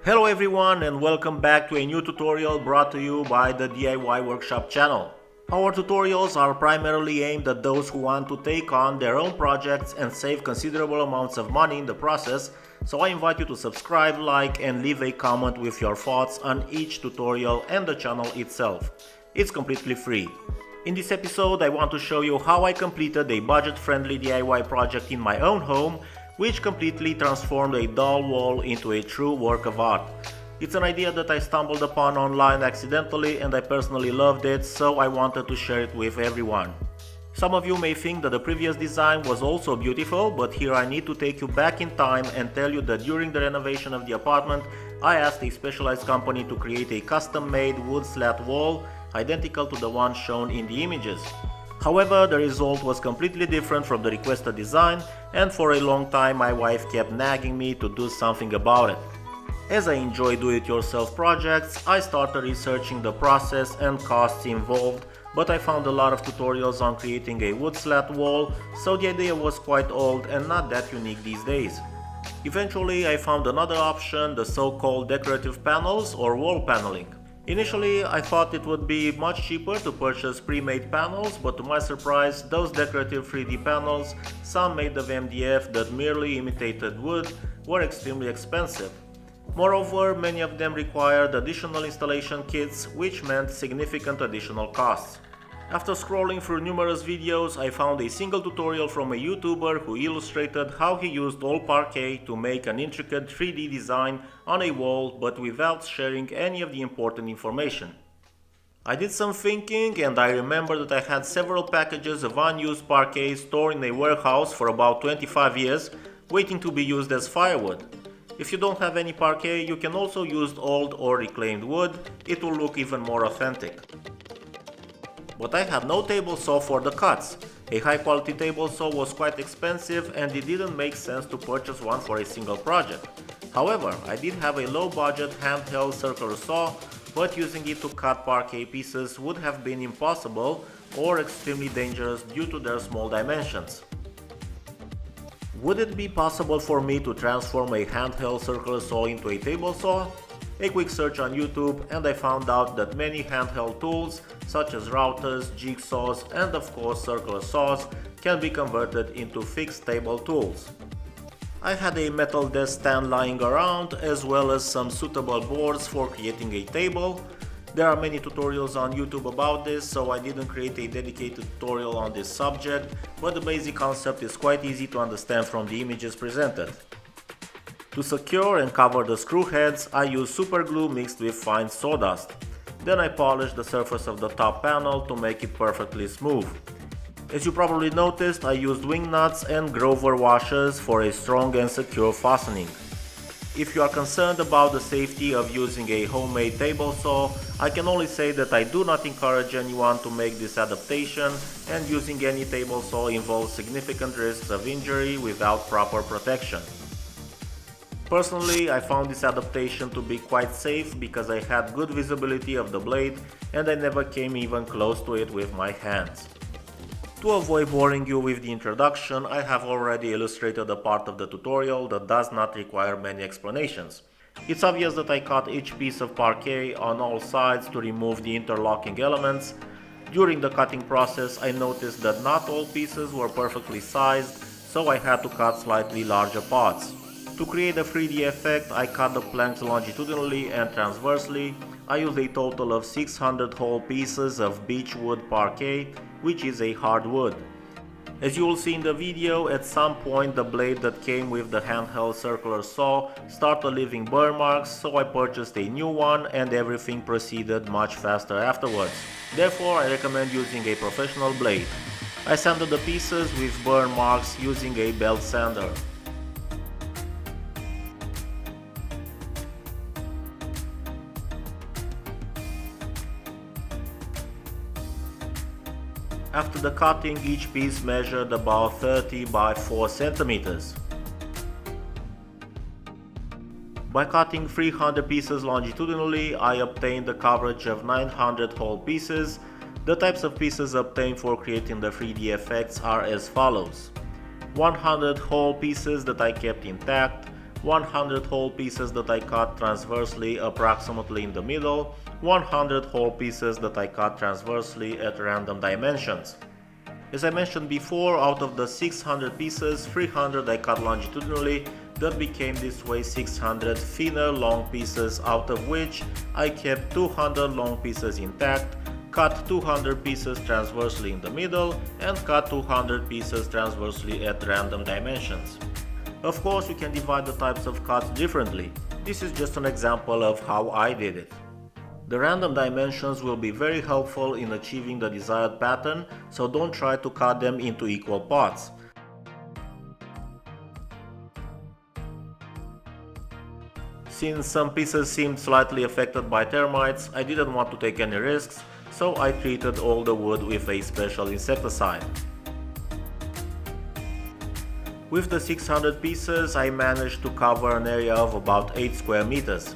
Hello everyone and welcome back to a new tutorial brought to you by the DIY Workshop channel. Our tutorials are primarily aimed at those who want to take on their own projects and save considerable amounts of money in the process, so I invite you to subscribe, like and leave a comment with your thoughts on each tutorial and the channel itself. It's completely free. In this episode I want to show you how I completed a budget-friendly DIY project in my own home, which completely transformed a dull wall into a true work of art. It's an idea that I stumbled upon online accidentally and I personally loved it, so I wanted to share it with everyone. Some of you may think that the previous design was also beautiful, but here I need to take you back in time and tell you that during the renovation of the apartment, I asked a specialized company to create a custom-made wood slat wall identical to the one shown in the images. However, the result was completely different from the requested design, and for a long time my wife kept nagging me to do something about it. As I enjoy do-it-yourself projects, I started researching the process and costs involved, but I found a lot of tutorials on creating a wood slat wall, so the idea was quite old and not that unique these days. Eventually I found another option, the so-called decorative panels or wall paneling. Initially, I thought it would be much cheaper to purchase pre-made panels, but to my surprise, those decorative 3D panels, some made of MDF that merely imitated wood, were extremely expensive. Moreover, many of them required additional installation kits, which meant significant additional costs. After scrolling through numerous videos, I found a single tutorial from a YouTuber who illustrated how he used all Parquet to make an intricate 3D design on a wall, but without sharing any of the important information. I did some thinking and I remember that I had several packages of unused Parquet stored in a warehouse for about 25 years, waiting to be used as firewood. If you don't have any Parquet, you can also use old or reclaimed wood, it will look even more authentic. But I had no table saw for the cuts. A high quality table saw was quite expensive and it didn't make sense to purchase one for a single project. However, I did have a low budget handheld circular saw, but using it to cut Parquet pieces would have been impossible or extremely dangerous due to their small dimensions. Would it be possible for me to transform a handheld circular saw into a table saw? A quick search on YouTube and I found out that many handheld tools such as routers, jigsaws and of course circular saws can be converted into fixed table tools. I had a metal desk stand lying around as well as some suitable boards for creating a table. There are many tutorials on YouTube about this, so I didn't create a dedicated tutorial on this subject, but the basic concept is quite easy to understand from the images presented. To secure and cover the screw heads, I used super glue mixed with fine sawdust. Then I polished the surface of the top panel to make it perfectly smooth. As you probably noticed, I used wing nuts and Grover washers for a strong and secure fastening. If you are concerned about the safety of using a homemade table saw, I can only say that I do not encourage anyone to make this adaptation, and using any table saw involves significant risks of injury without proper protection. Personally, I found this adaptation to be quite safe because I had good visibility of the blade and I never came even close to it with my hands. To avoid boring you with the introduction, I have already illustrated a part of the tutorial that does not require many explanations. It's obvious that I cut each piece of Parquet on all sides to remove the interlocking elements. During the cutting process, I noticed that not all pieces were perfectly sized, so I had to cut slightly larger parts. To create a 3D effect, I cut the planks longitudinally and transversely. I used a total of 600 whole pieces of beechwood Parquet, which is a hardwood. As you will see in the video, at some point the blade that came with the handheld circular saw started leaving burn marks, so I purchased a new one and everything proceeded much faster afterwards. Therefore, I recommend using a professional blade. I sanded the pieces with burn marks using a belt sander. After the cutting, each piece measured about 30 by 4 centimeters. By cutting 300 pieces longitudinally, I obtained a coverage of 900 whole pieces. The types of pieces obtained for creating the 3D effects are as follows: 100 whole pieces that I kept intact, 100 whole pieces that I cut transversely approximately in the middle, 100 whole pieces that I cut transversely at random dimensions. As I mentioned before, out of the 600 pieces, 300 I cut longitudinally. That became this way 600 thinner long pieces, out of which I kept 200 long pieces intact, cut 200 pieces transversely in the middle, and cut 200 pieces transversely at random dimensions. Of course, you can divide the types of cuts differently. This is just an example of how I did it. The random dimensions will be very helpful in achieving the desired pattern, so don't try to cut them into equal parts. Since some pieces seemed slightly affected by termites, I didn't want to take any risks, so I treated all the wood with a special insecticide. With the 600 pieces, I managed to cover an area of about 8 square meters.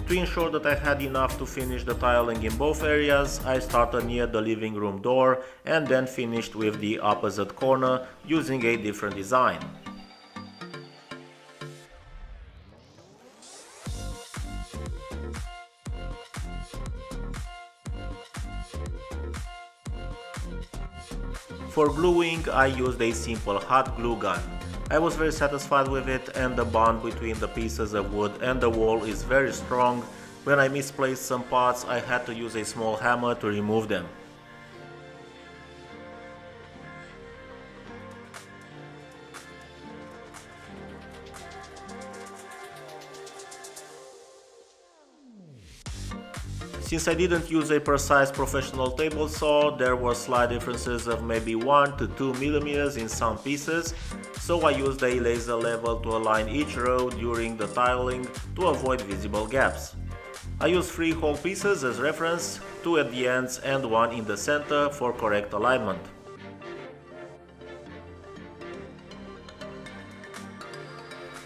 To ensure that I had enough to finish the tiling in both areas, I started near the living room door and then finished with the opposite corner using a different design. For gluing, I used a simple hot glue gun. I was very satisfied with it, and the bond between the pieces of wood and the wall is very strong. When I misplaced some parts, I had to use a small hammer to remove them. Since I didn't use a precise professional table saw, there were slight differences of maybe 1 to 2 millimeters in some pieces, so I used a laser level to align each row during the tiling to avoid visible gaps. I used 3 whole pieces as reference, 2 at the ends and 1 in the center for correct alignment.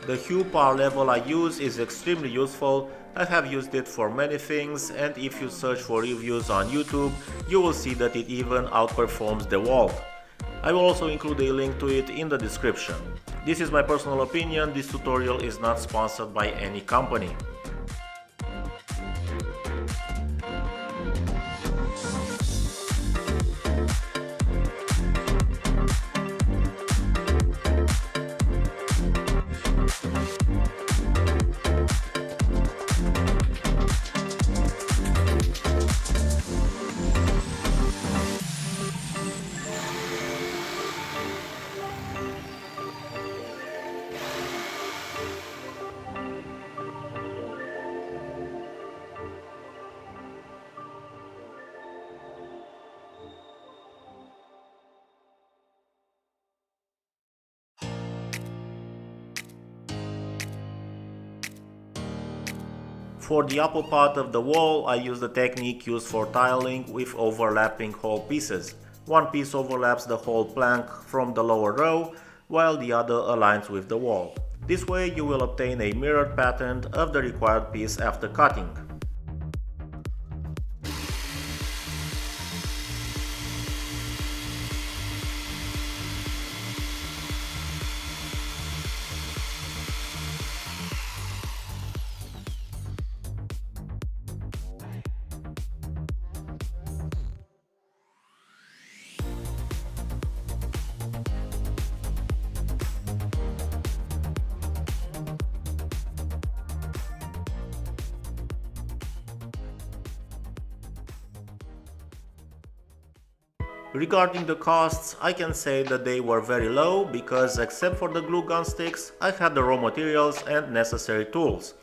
The hue par level I use is extremely useful. I have used it for many things, and if you search for reviews on YouTube, you will see that it even outperforms the wall. I will also include a link to it in the description. This is my personal opinion, this tutorial is not sponsored by any company. For the upper part of the wall, I use the technique used for tiling with overlapping whole pieces. One piece overlaps the whole plank from the lower row, while the other aligns with the wall. This way you will obtain a mirrored pattern of the required piece after cutting. Regarding the costs, I can say that they were very low because except for the glue gun sticks, I had the raw materials and necessary tools.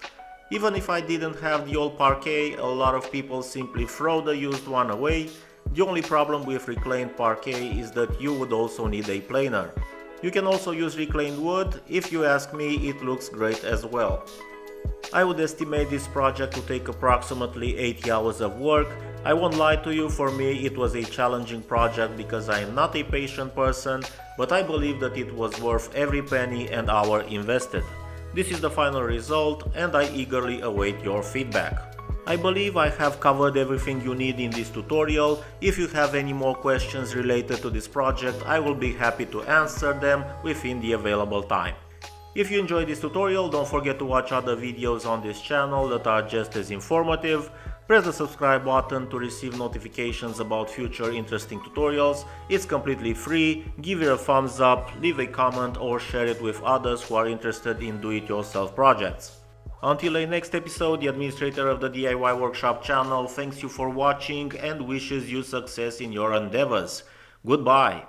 Even if I didn't have the old Parquet, a lot of people simply throw the used one away. The only problem with reclaimed Parquet is that you would also need a planer. You can also use reclaimed wood. If you ask me, it looks great as well. I would estimate this project to take approximately 80 hours of work. I won't lie to you, for me it was a challenging project because I am not a patient person, but I believe that it was worth every penny and hour invested. This is the final result and I eagerly await your feedback. I believe I have covered everything you need in this tutorial. If you have any more questions related to this project, I will be happy to answer them within the available time. If you enjoyed this tutorial, don't forget to watch other videos on this channel that are just as informative. Press the subscribe button to receive notifications about future interesting tutorials. It's completely free. Give it a thumbs up, leave a comment or share it with others who are interested in do-it-yourself projects. Until the next episode, the administrator of the DIY Workshop channel thanks you for watching and wishes you success in your endeavors. Goodbye.